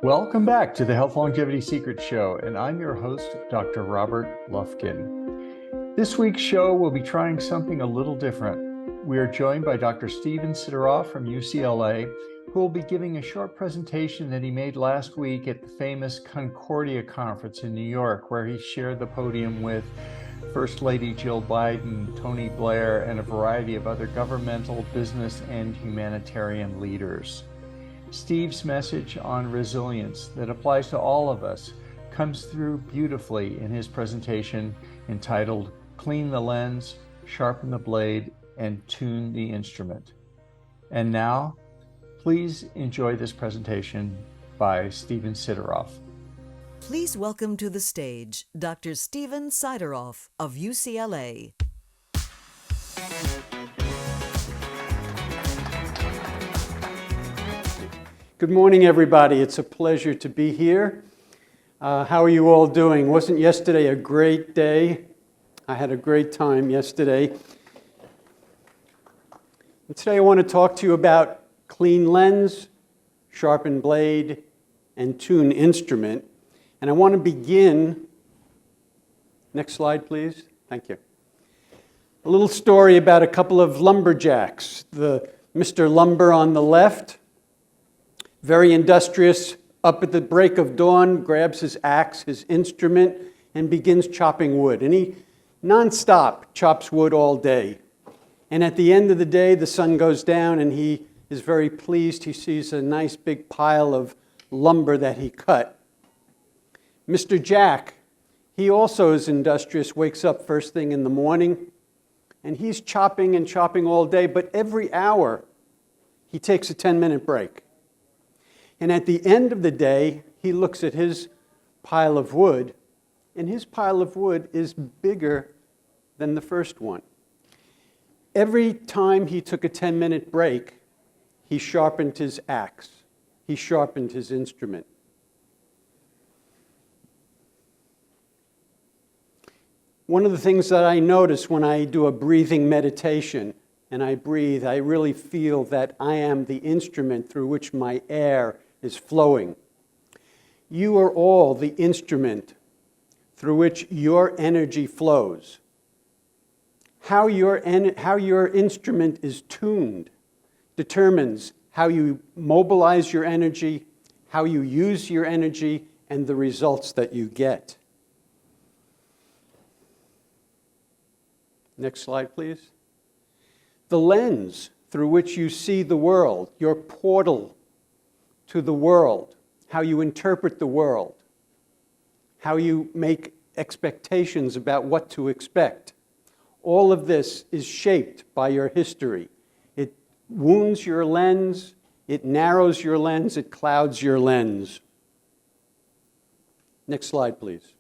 Welcome back to the Health Longevity Secrets Show, and I'm your host, Dr. Robert Lufkin. This week's show will be trying something a little different. We are joined by Dr. Sideroff from UCLA, who will be giving a short presentation that he made last week at the famous Concordia conference in New York, where he shared the podium with First Lady Jill Biden, Tony Blair, and a variety of other governmental, business, and humanitarian leaders. Steve's message on resilience that applies to all of us comes through beautifully in his presentation entitled Clean the Lens, Sharpen the Blade, and Tune the Instrument. And now, please enjoy this presentation by Steven Sideroff. Please welcome to the stage Dr. Steven Sideroff of UCLA. Good morning, everybody. It's a pleasure to be here. How are you all doing? Wasn't yesterday a great day? I had a great time yesterday. And today I want to talk to you about clean lens, sharpen blade, and tune instrument. And I want to begin, next slide please, thank you. A little story about a couple of lumberjacks. The Mr. Lumber on the left, very industrious, up at the break of dawn, grabs his axe, his instrument, and begins chopping wood. And he nonstop chops wood all day. And at the end of the day, the sun goes down and he is very pleased. He sees a nice big pile of lumber that he cut. Mr. Jack, he also is industrious, wakes up first thing in the morning, and he's chopping and chopping all day, but every hour he takes a 10-minute break. And at the end of the day, he looks at his pile of wood, and his pile of wood is bigger than the first one. Every time he took a 10-minute break, he sharpened his axe. He sharpened his instrument. One of the things that I notice when I do a breathing meditation and I breathe, I really feel that I am the instrument through which my air is flowing. You are all the instrument through which your energy flows. How your instrument is tuned determines how you mobilize your energy, how you use your energy, and the results that you get. Next slide, please. The lens through which you see the world, your portal to the world, how you interpret the world, how you make expectations about what to expect. All of this is shaped by your history. It wounds your lens, it narrows your lens, it clouds your lens. Next slide, please.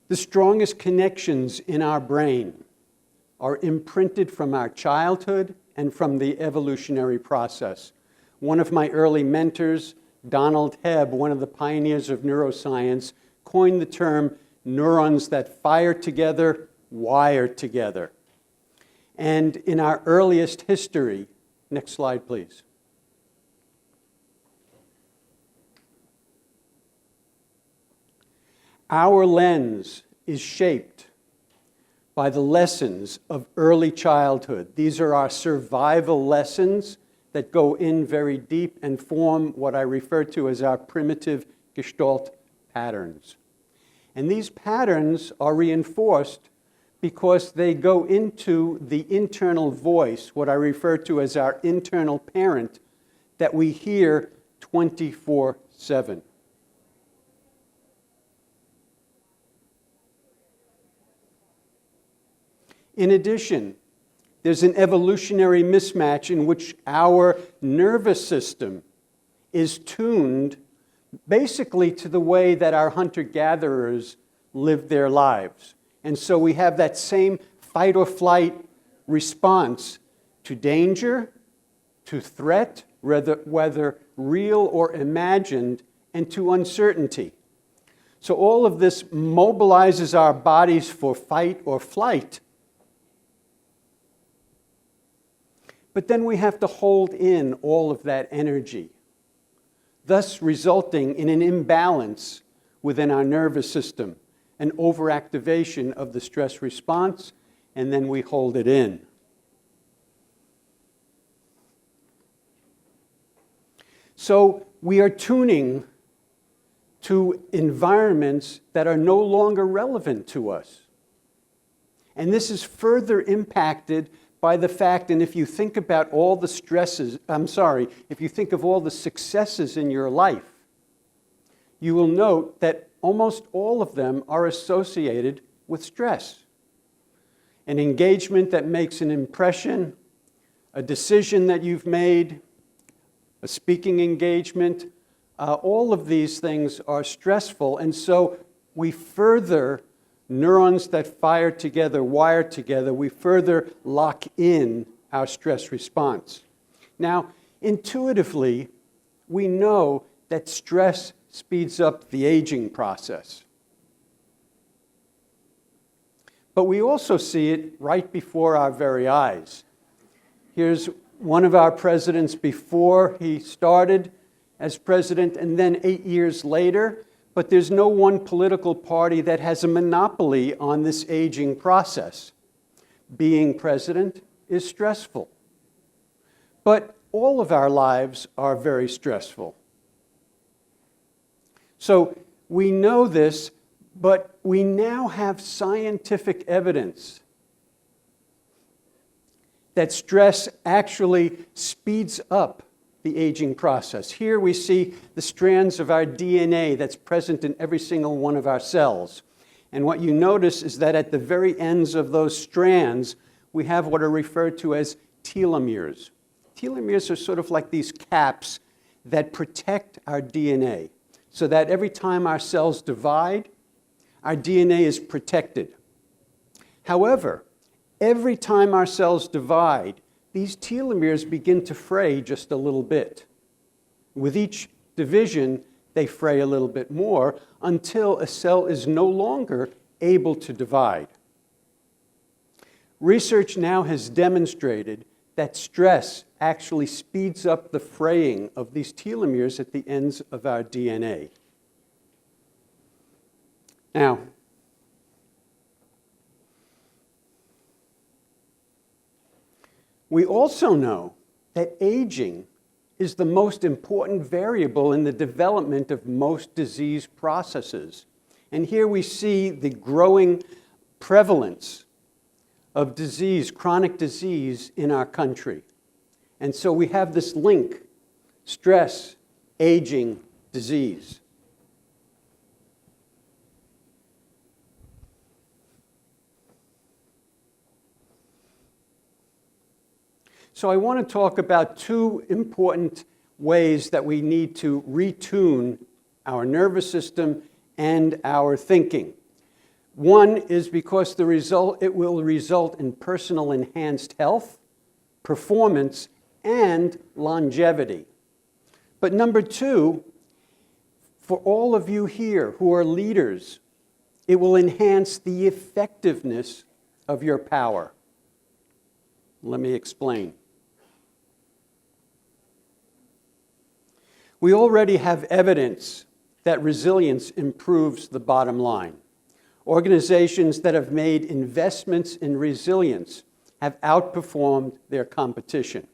The strongest connections in our brain are imprinted from our childhood and from the evolutionary process. One of my early mentors, Donald Hebb, one of the pioneers of neuroscience, coined the term neurons that fire together, wire together. And in our earliest history, next slide please. Our lens is shaped by the lessons of early childhood. These are our survival lessons that go in very deep and form what I refer to as our primitive Gestalt patterns. And these patterns are reinforced because they go into the internal voice, what I refer to as our internal parent, that we hear 24/7. In addition, there's an evolutionary mismatch in which our nervous system is tuned basically to the way that our hunter-gatherers lived their lives. And so we have that same fight or flight response to danger, to threat, whether real or imagined, and to uncertainty. So all of this mobilizes our bodies for fight or flight. But then we have to hold in all of that energy, thus resulting in an imbalance within our nervous system, an overactivation of the stress response, and then we hold it in. So we are tuning to environments that are no longer relevant to us. And this is further impacted by the fact, and if you think about all the if you think of all the successes in your life, you will note that almost all of them are associated with stress. An engagement that makes an impression, a decision that you've made, a speaking engagement, all of these things are stressful, and so we further, neurons that fire together, wire together, we further lock in our stress response. Now, intuitively, we know that stress speeds up the aging process. But we also see it right before our very eyes. Here's one of our presidents before he started as president, and then 8 years later. But there's no one political party that has a monopoly on this aging process. Being president is stressful. But all of our lives are very stressful. So we know this, but we now have scientific evidence that stress actually speeds up the aging process. Here we see the strands of our DNA that's present in every single one of our cells. And what you notice is that at the very ends of those strands, we have what are referred to as telomeres. Telomeres are sort of like these caps that protect our DNA, so that every time our cells divide, our DNA is protected. However, every time our cells divide, these telomeres begin to fray just a little bit. With each division, they fray a little bit more until a cell is no longer able to divide. Research now has demonstrated that stress actually speeds up the fraying of these telomeres at the ends of our DNA. Now, we also know that aging is the most important variable in the development of most disease processes. And here we see the growing prevalence of disease, chronic disease in our country. And so we have this link, stress, aging, disease. So I want to talk about two important ways that we need to retune our nervous system and our thinking. One is because it will result in personal enhanced health, performance, and longevity. But number two, for all of you here who are leaders, it will enhance the effectiveness of your power. Let me explain. We already have evidence that resilience improves the bottom line. Organizations that have made investments in resilience have outperformed their competition.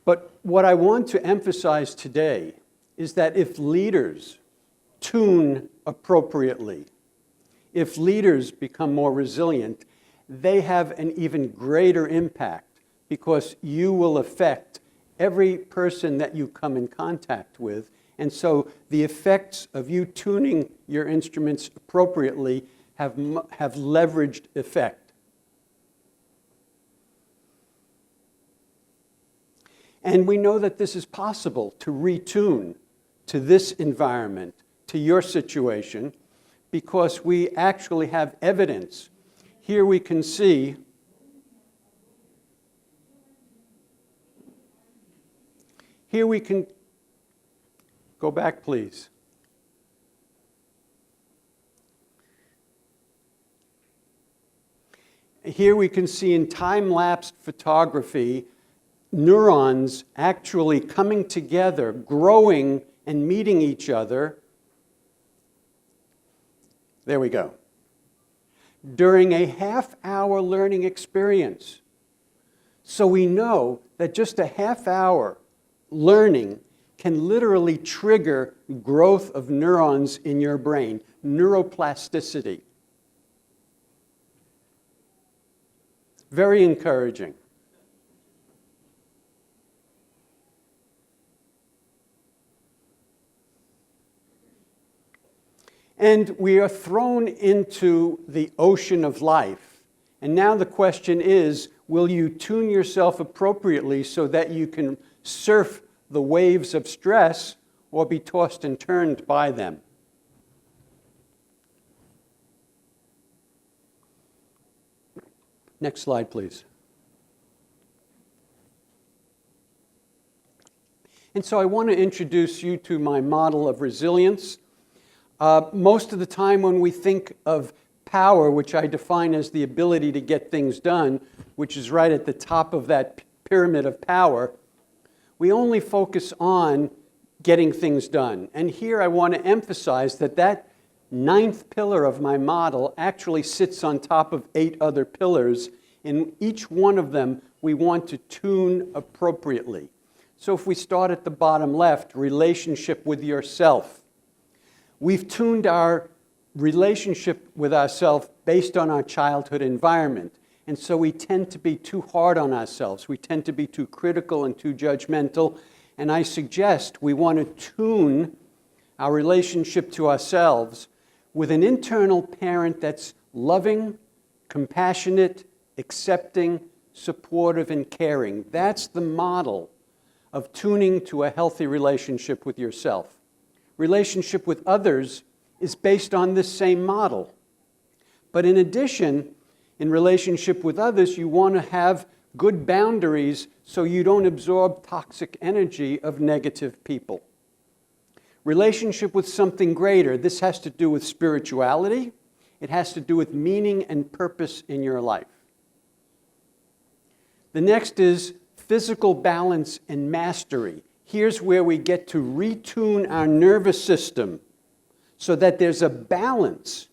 But what I want to emphasize today is that if leaders tune appropriately, if leaders become more resilient, they have an even greater impact because you will affect every person that you come in contact with. And so the effects of you tuning your instruments appropriately have leveraged effect. And we know that this is possible to retune to this environment, to your situation, because we actually have evidence. Here we can see go back, please. here we can see in time-lapse photography neurons actually coming together, growing and meeting each other. There we go. During a half-hour learning experience. So we know that just a half-hour learning can literally trigger growth of neurons in your brain, neuroplasticity. Very encouraging. And we are thrown into the ocean of life. And now the question is, will you tune yourself appropriately so that you can surf the waves of stress or be tossed and turned by them? Next slide, please. And so I want to introduce you to my model of resilience. Most of the time when we think of power, which I define as the ability to get things done, which is right at the top of that pyramid of power, we only focus on getting things done. And here I want to emphasize that that ninth pillar of my model actually sits on top of 8 other pillars. In each one of them, we want to tune appropriately. So if we start at the bottom left, relationship with yourself. We've tuned our relationship with ourselves based on our childhood environment. And so we tend to be too hard on ourselves. We tend to be too critical and too judgmental. And I suggest we want to tune our relationship to ourselves with an internal parent that's loving, compassionate, accepting, supportive, and caring. That's the model of tuning to a healthy relationship with yourself. Relationship with others is based on this same model. But in addition, in relationship with others, you want to have good boundaries so you don't absorb toxic energy of negative people. Relationship with something greater. This has to do with spirituality. It has to do with meaning and purpose in your life. The next is physical balance and mastery. Here's where we get to retune our nervous system so that there's a balance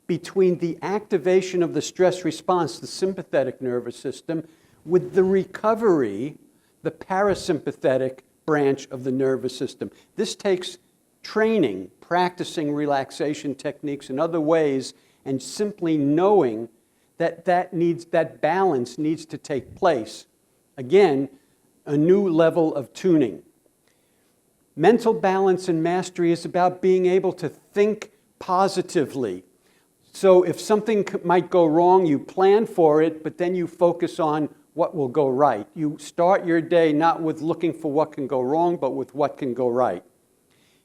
between the activation of the stress response, the sympathetic nervous system, with the recovery, the parasympathetic branch of the nervous system. This takes training, practicing relaxation techniques in other ways, and simply knowing that that balance needs to take place. Again, a new level of tuning. Mental balance and mastery is about being able to think positively. So if something might go wrong, you plan for it, but then you focus on what will go right. You start your day not with looking for what can go wrong, but with what can go right.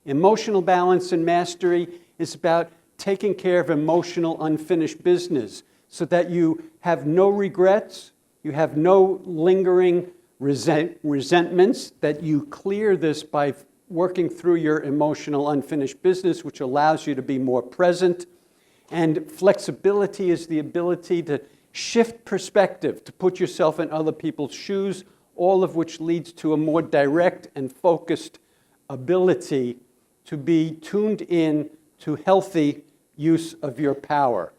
Emotional balance and mastery is about taking care of emotional unfinished business so that you have no regrets, you have no lingering resentments, that you clear this by working through your emotional unfinished business, which allows you to be more present. And flexibility is the ability to shift perspective, to put yourself in other people's shoes, all of which leads to a more direct and focused ability to be tuned in to healthy use of your power.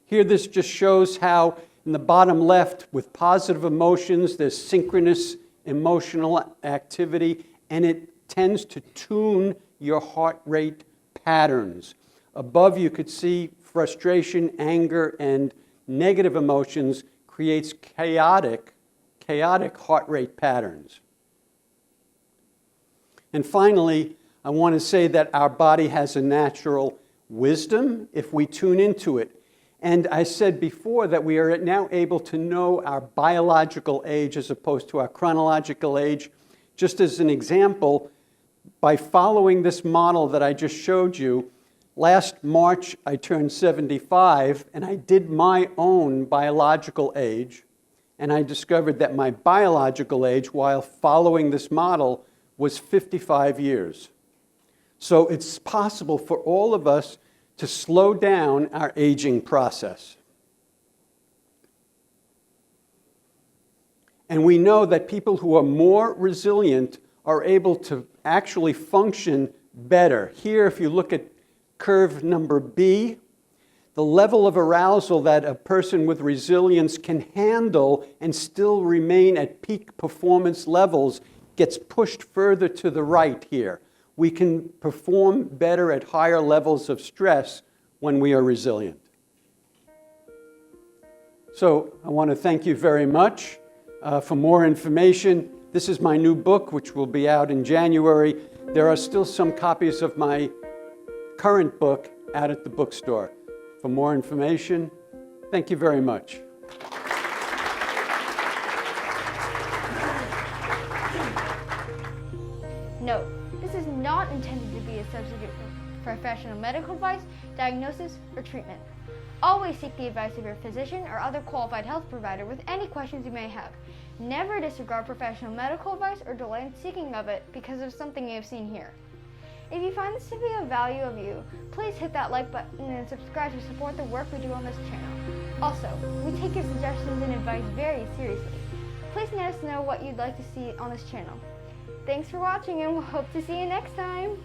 Here this just shows how in the bottom left with positive emotions, there's synchronous emotional activity, and it tends to tune your heart rate patterns. Above you could see frustration, anger, and negative emotions creates chaotic heart rate patterns. And finally, I want to say that our body has a natural wisdom if we tune into it. And I said before that we are now able to know our biological age as opposed to our chronological age. Just as an example, by following this model that I just showed you, last March I turned 75 and I did my own biological age, and I discovered that my biological age while following this model was 55 years. So it's possible for all of us to slow down our aging process. And we know that people who are more resilient are able to actually function better. Here, if you look at curve number B, the level of arousal that a person with resilience can handle and still remain at peak performance levels gets pushed further to the right here. We can perform better at higher levels of stress when we are resilient. So I want to thank you very much. For more information, this is my new book, which will be out in January. There are still some copies of my current book out at the bookstore. For more information, thank you very much. Note, this is not intended to be a substitute for professional medical advice, diagnosis, or treatment. Always seek the advice of your physician or other qualified health provider with any questions you may have. Never disregard professional medical advice or delay in seeking of it because of something you have seen here. If you find this to be of value of you, please hit that like button and subscribe to support the work we do on this channel. Also, we take your suggestions and advice very seriously. Please let us know what you'd like to see on this channel. Thanks for watching, and we'll hope to see you next time.